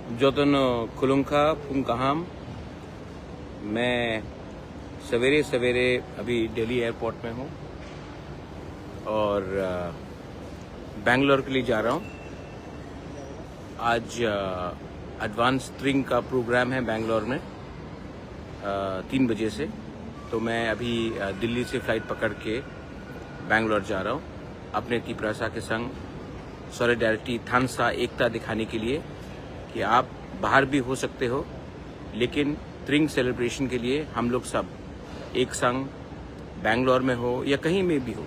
जोतन खुलुंखा फुंकाहाम। मैं सवेरे सवेरे अभी दिल्ली एयरपोर्ट में हूँ और बेंगलोर के लिए जा रहा हूँ। आज एडवांस ट्रिंग का प्रोग्राम है बेंगलोर में 3 बजे से। तो मैं अभी दिल्ली से फ्लाइट पकड़ के बेंगलोर जा रहा हूँ अपने तिपरासा के संग सॉलिडारिटी थानसा एकता दिखाने के लिए कि आप बाहर भी हो सकते हो, लेकिन ट्रिंग सेलिब्रेशन के लिए हम लोग सब एक संग बेंगलोर में हो या कहीं में भी हो,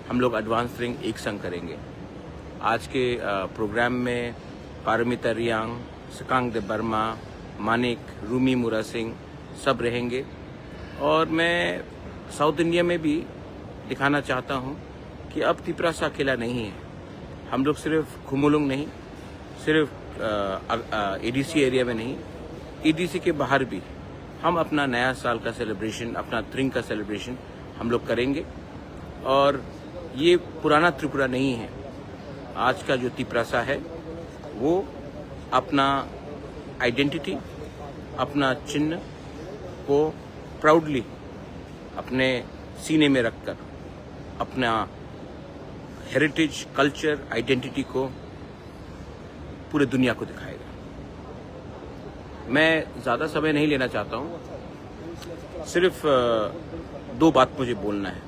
हम लोग एडवांस ट्रिंग एक संग करेंगे। आज के प्रोग्राम में पारमिता रियांग, सकांग दे बर्मा, मानिक, रूमी मुरा सिंह सब रहेंगे। और मैं साउथ इंडिया में भी दिखाना चाहता हूँ कि अब तिपरासा अकेला नहीं है। हम लोग सिर्फ खुमुलुंग नहीं, सिर्फ एडीसी एरिया में नहीं, एडीसी के बाहर भी हम अपना नया साल का सेलिब्रेशन, अपना ट्रिंग का सेलिब्रेशन हम लोग करेंगे। और ये पुराना त्रिपुरा नहीं है। आज का जो तिपरासा है वो अपना आइडेंटिटी, अपना चिन्ह को प्राउडली अपने सीने में रखकर अपना हेरिटेज, कल्चर, आइडेंटिटी को पूरे दुनिया को दिखाएगा। मैं ज़्यादा समय नहीं लेना चाहता हूँ, सिर्फ 2 बात मुझे बोलना है।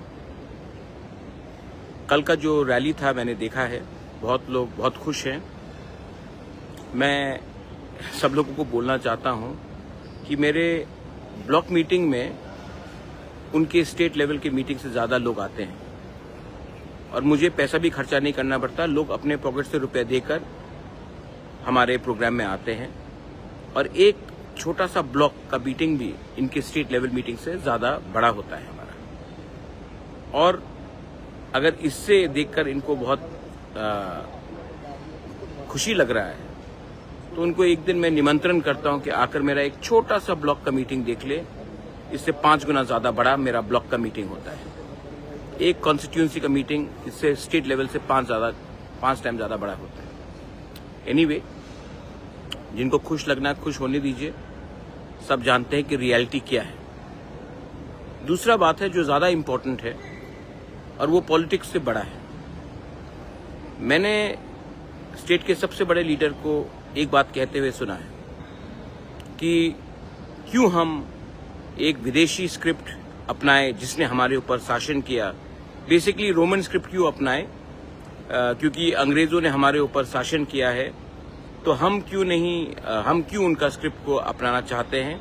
कल का जो रैली था मैंने देखा है, बहुत लोग बहुत खुश हैं। मैं सब लोगों को बोलना चाहता हूँ कि मेरे ब्लॉक मीटिंग में उनके स्टेट लेवल के मीटिंग से ज़्यादा लोग आते हैं और मुझे पैसा भी खर्चा नहीं करना पड़ता। लोग अपने पॉकेट से रुपए देकर हमारे प्रोग्राम में आते हैं और एक छोटा सा ब्लॉक का मीटिंग भी इनके स्टेट लेवल मीटिंग से ज़्यादा बड़ा होता है हमारा। और अगर इससे देखकर इनको बहुत खुशी लग रहा है तो उनको एक दिन मैं निमंत्रण करता हूं कि आकर मेरा एक छोटा सा ब्लॉक का मीटिंग देख ले। इससे 5 गुना ज़्यादा बड़ा मेरा ब्लॉक का मीटिंग होता है। एक कॉन्स्टिट्यूंसी का मीटिंग इससे स्टेट लेवल से 5 टाइम ज़्यादा बड़ा होता है। एनीवे, जिनको खुश लगना है खुश होने दीजिए। सब जानते हैं कि रियलिटी क्या है। दूसरा बात है जो ज़्यादा इम्पोर्टेंट है और वो पॉलिटिक्स से बड़ा है। मैंने स्टेट के सबसे बड़े लीडर को एक बात कहते हुए सुना है कि क्यों हम एक विदेशी स्क्रिप्ट अपनाए जिसने हमारे ऊपर शासन किया। बेसिकली रोमन स्क्रिप्ट क्यों अपनाए, क्योंकि अंग्रेजों ने हमारे ऊपर शासन किया है, तो हम क्यों उनका स्क्रिप्ट को अपनाना चाहते हैं,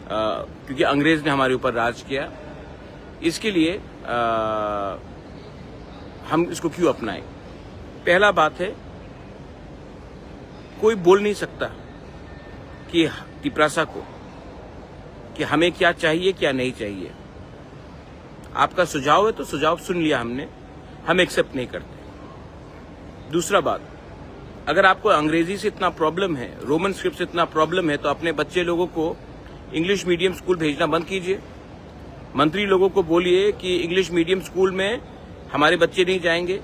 क्योंकि अंग्रेज ने हमारे ऊपर राज किया। इसके लिए हम इसको क्यों अपनाएं। पहला बात है, कोई बोल नहीं सकता कि तिपरासा को कि हमें क्या चाहिए क्या नहीं चाहिए। आपका सुझाव है तो सुझाव सुन लिया हमने, हम एक्सेप्ट नहीं करते। दूसरा बात, अगर आपको अंग्रेजी से इतना प्रॉब्लम है, रोमन स्क्रिप्ट से इतना प्रॉब्लम है, तो अपने बच्चे लोगों को इंग्लिश मीडियम स्कूल भेजना बंद कीजिए। मंत्री लोगों को बोलिए कि इंग्लिश मीडियम स्कूल में हमारे बच्चे नहीं जाएंगे।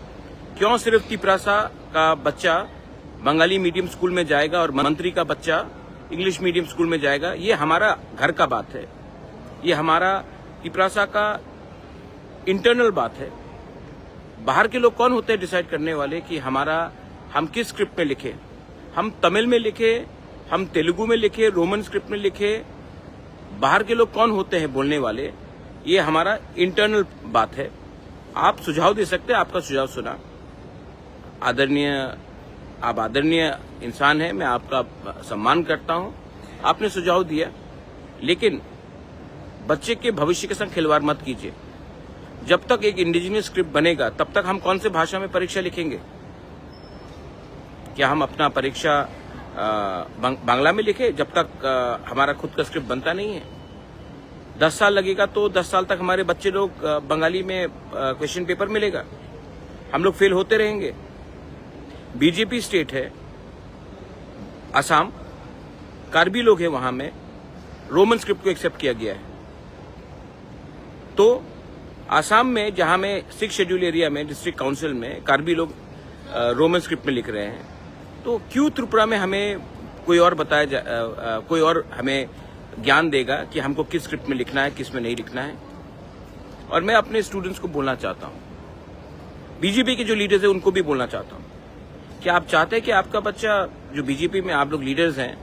क्यों सिर्फ तिपरासा का बच्चा बंगाली मीडियम स्कूल में जाएगा और मंत्री का बच्चा इंग्लिश मीडियम स्कूल में जाएगा। ये हमारा घर का बात है, ये हमारा तिपरासा का इंटरनल बात है। बाहर के लोग कौन होते हैं डिसाइड करने वाले कि हम किस स्क्रिप्ट में लिखे। हम तमिल में लिखे, हम तेलुगु में लिखे, रोमन स्क्रिप्ट में लिखे, बाहर के लोग कौन होते हैं बोलने वाले। ये हमारा इंटरनल बात है। आप सुझाव दे सकते हैं, आपका सुझाव सुना। आप आदरणीय इंसान हैं, मैं आपका सम्मान करता हूं। आपने सुझाव दिया, लेकिन बच्चे के भविष्य के संग खिलवाड़ मत कीजिए। जब तक एक इंडिजिनियस स्क्रिप्ट बनेगा तब तक हम कौन से भाषा में परीक्षा लिखेंगे। क्या हम अपना परीक्षा बांग्ला में लिखे जब तक हमारा खुद का स्क्रिप्ट बनता नहीं है। 10 साल लगेगा तो 10 साल तक हमारे बच्चे लोग बंगाली में क्वेश्चन पेपर मिलेगा, हम लोग फेल होते रहेंगे। बीजेपी स्टेट है असम, कार्बी लोग हैं वहां में, रोमन स्क्रिप्ट को एक्सेप्ट किया गया है। तो असम में जहां में 6 शेड्यूल एरिया में डिस्ट्रिक्ट काउंसिल में कार्बी लोग रोमन स्क्रिप्ट में लिख रहे हैं, तो क्यों त्रिपुरा में हमें कोई और कोई और हमें ज्ञान देगा कि हमको किस स्क्रिप्ट में लिखना है, किस में नहीं लिखना है। और मैं अपने स्टूडेंट्स को बोलना चाहता हूँ, बीजेपी के जो लीडर्स हैं उनको भी बोलना चाहता हूँ कि आप चाहते हैं कि आपका बच्चा, जो बीजेपी में आप लोग लीडर्स हैं,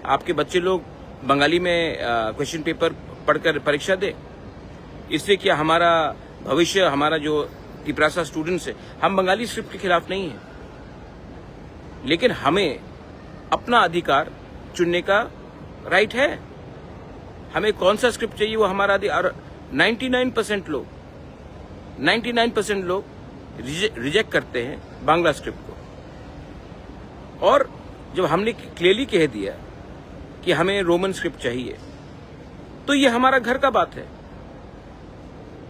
आपके बच्चे लोग बंगाली में क्वेश्चन पेपर पढ़कर परीक्षा दे। इससे क्या हमारा भविष्य, हमारा जो तिपरासा स्टूडेंट्स है, हम बंगाली स्क्रिप्ट के खिलाफ नहीं है, लेकिन हमें अपना अधिकार चुनने का राइट है। हमें कौन सा स्क्रिप्ट चाहिए वो हमारा अधिकार। 99% लोग रिजेक्ट करते हैं बांग्ला स्क्रिप्ट को। और जब हमने क्लियरली कह दिया कि हमें रोमन स्क्रिप्ट चाहिए, तो ये हमारा घर का बात है।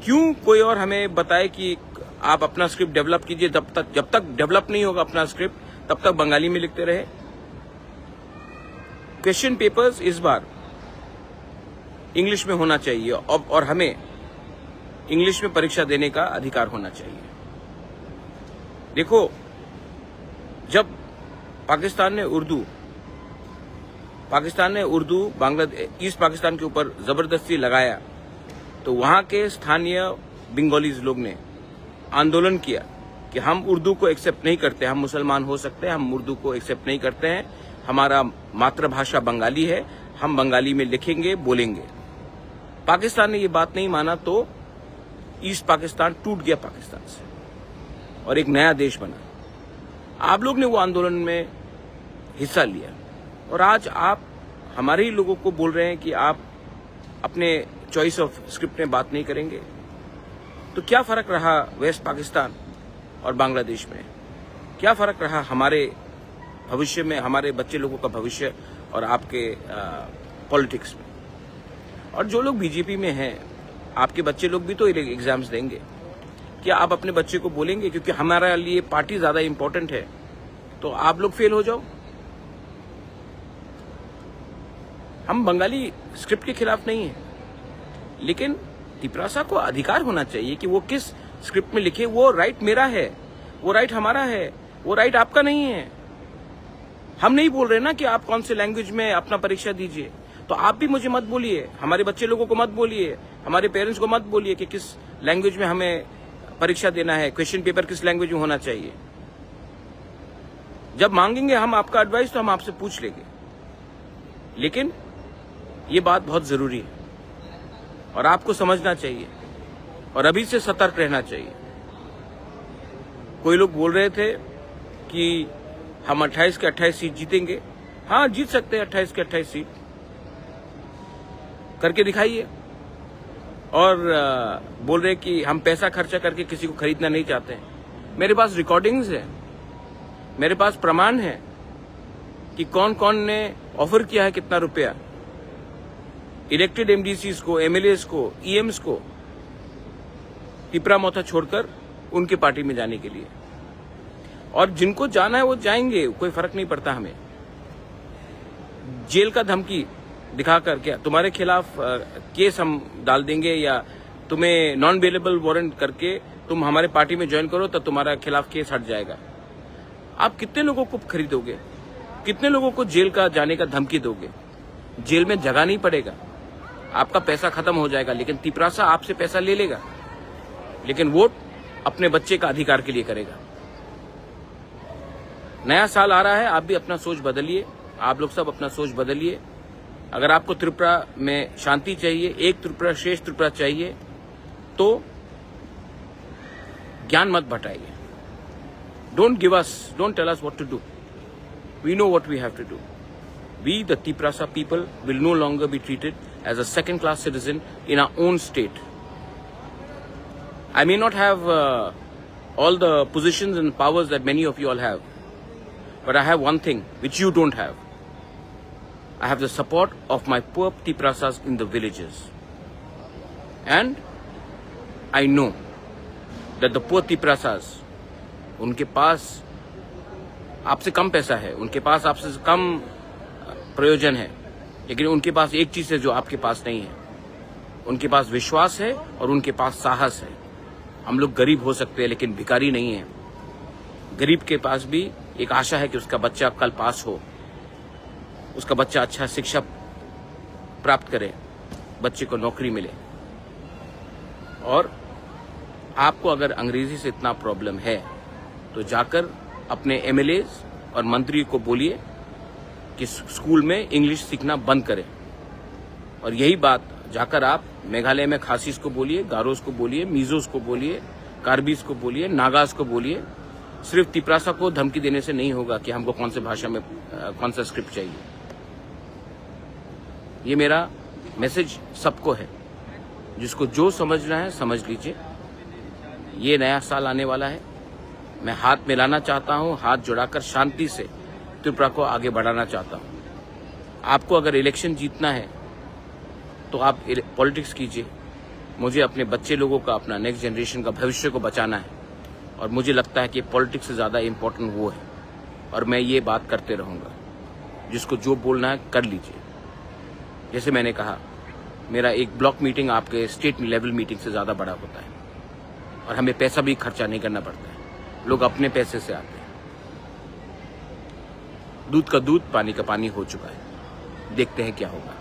क्यों कोई और हमें बताए कि आप अपना स्क्रिप्ट डेवलप कीजिए, जब तक डेवलप नहीं होगा अपना स्क्रिप्ट तब तक बंगाली में लिखते रहे। क्वेश्चन पेपर्स इस बार इंग्लिश में होना चाहिए और हमें इंग्लिश में परीक्षा देने का अधिकार होना चाहिए। देखो, जब पाकिस्तान ने उर्दू बांग्लादेश, ईस्ट पाकिस्तान के ऊपर जबरदस्ती लगाया, तो वहां के स्थानीय बंगालीज लोग ने आंदोलन किया कि हम उर्दू को एक्सेप्ट नहीं करते, हम मुसलमान हो सकते हैं, हम उर्दू को एक्सेप्ट नहीं करते हैं, हमारा मातृभाषा बंगाली है, हम बंगाली में लिखेंगे, बोलेंगे। पाकिस्तान ने ये बात नहीं माना, तो ईस्ट पाकिस्तान टूट गया पाकिस्तान से और एक नया देश बना। आप लोग ने वो आंदोलन में हिस्सा लिया और आज आप हमारे ही लोगों को बोल रहे हैं कि आप अपने चॉइस ऑफ स्क्रिप्ट में बात नहीं करेंगे। तो क्या फर्क रहा वेस्ट पाकिस्तान और बांग्लादेश में? क्या फर्क रहा हमारे भविष्य में, हमारे बच्चे लोगों का भविष्य और आपके पॉलिटिक्स में? और जो लोग बीजेपी में हैं, आपके बच्चे लोग भी तो एग्जाम्स देंगे। क्या आप अपने बच्चे को बोलेंगे क्योंकि हमारे लिए पार्टी ज्यादा इंपॉर्टेंट है तो आप लोग फेल हो जाओ? हम बंगाली स्क्रिप्ट के खिलाफ नहीं है, लेकिन तिपरासा को अधिकार होना चाहिए कि वो किस स्क्रिप्ट में लिखे। वो राइट मेरा है, वो राइट हमारा है, वो राइट आपका नहीं है। हम नहीं बोल रहे ना कि आप कौन से लैंग्वेज में अपना परीक्षा दीजिए, तो आप भी मुझे मत बोलिए, हमारे बच्चे लोगों को मत बोलिए, हमारे पेरेंट्स को मत बोलिए कि किस लैंग्वेज में हमें परीक्षा देना है, क्वेश्चन पेपर किस लैंग्वेज में होना चाहिए। जब मांगेंगे हम आपका एडवाइस तो हम आपसे पूछ लेंगे, लेकिन ये बात बहुत जरूरी है और आपको समझना चाहिए और अभी से सतर्क रहना चाहिए। कोई लोग बोल रहे थे कि हम 28 के 28 सीट जीतेंगे। हाँ, जीत सकते हैं 28 के 28 सीट, करके दिखाइए। और बोल रहे कि हम पैसा खर्चा करके किसी को खरीदना नहीं चाहते हैं। मेरे पास रिकॉर्डिंग्स है, मेरे पास प्रमाण है कि कौन कौन ने ऑफर किया है कितना रुपया इलेक्टेड एमडीसीज को, एमएलएस को, ईएम्स को तिपरा मोथा छोड़कर उनकी पार्टी में जाने के लिए। और जिनको जाना है वो जाएंगे, कोई फर्क नहीं पड़ता हमें। जेल का धमकी दिखाकर क्या तुम्हारे खिलाफ केस हम डाल देंगे या तुम्हें नॉन बेलेबल वारंट करके तुम हमारे पार्टी में ज्वाइन करो तो तुम्हारा खिलाफ केस हट जाएगा। आप कितने लोगों को खरीदोगे? कितने लोगों को जेल का जाने का धमकी दोगे? जेल में जगह नहीं पड़ेगा, आपका पैसा खत्म हो जाएगा, लेकिन तिपरासा आपसे पैसा ले लेगा, लेकिन वोट अपने बच्चे का अधिकार के लिए करेगा। नया साल आ रहा है, आप भी अपना सोच बदलिए, आप लोग सब अपना सोच बदलिए। अगर आपको त्रिपुरा में शांति चाहिए, एक त्रिपुरा श्रेष्ठ त्रिपुरा चाहिए, तो ज्ञान मत बटाइए। Don't tell us what to do, we know what we have to do. We, the Tiprasa people, will no longer be treated as a second-class citizen in our own state. I may not have all the positions and powers that many of you all have, but I have one thing which you don't have. I have the support of my poor Tiprasas in the villages. And I know that the poor Tiprasas, उनके पास आपसे कम पैसा है, उनके पास आपसे कम प्रयोजन है, लेकिन उनके पास एक चीज है जो आपके पास नहीं है। उनके पास विश्वास है और उनके पास साहस है। हम लोग गरीब हो सकते हैं लेकिन भिखारी नहीं है। गरीब के पास भी एक आशा है कि उसका बच्चा कल पास हो। उसका बच्चा अच्छा शिक्षा प्राप्त करे, बच्चे को नौकरी मिले। और आपको अगर अंग्रेजी से इतना प्रॉब्लम है तो जाकर अपने एमएलएज और मंत्री को बोलिए कि स्कूल में इंग्लिश सीखना बंद करें। और यही बात जाकर आप मेघालय में खासीस को बोलिए, गारोस को बोलिए, मिजोस को बोलिए, कार्बीस को बोलिए, नागास को बोलिए। सिर्फ तिपरासा को धमकी देने से नहीं होगा कि हमको कौन से भाषा में कौन सा स्क्रिप्ट चाहिए। ये मेरा मैसेज सबको है, जिसको जो समझना है समझ लीजिए। ये नया साल आने वाला है, मैं हाथ मिलाना चाहता हूँ, हाथ जुड़ाकर शांति से त्रिपुरा को आगे बढ़ाना चाहता हूँ। आपको अगर इलेक्शन जीतना है तो आप पॉलिटिक्स कीजिए। मुझे अपने बच्चे लोगों का, अपना नेक्स्ट जनरेशन का भविष्य को बचाना है, और मुझे लगता है कि पॉलिटिक्स से ज़्यादा इम्पोर्टेंट वो है, और मैं ये बात करते रहूँगा। जिसको जो बोलना है कर लीजिए। जैसे मैंने कहा, मेरा एक ब्लॉक मीटिंग आपके स्टेट लेवल मीटिंग से ज़्यादा बड़ा होता है, और हमें पैसा भी खर्चा नहीं करना पड़ता है। लोग अपने पैसे से आते हैं। दूध का दूध, पानी का पानी हो चुका है। देखते हैं क्या होगा।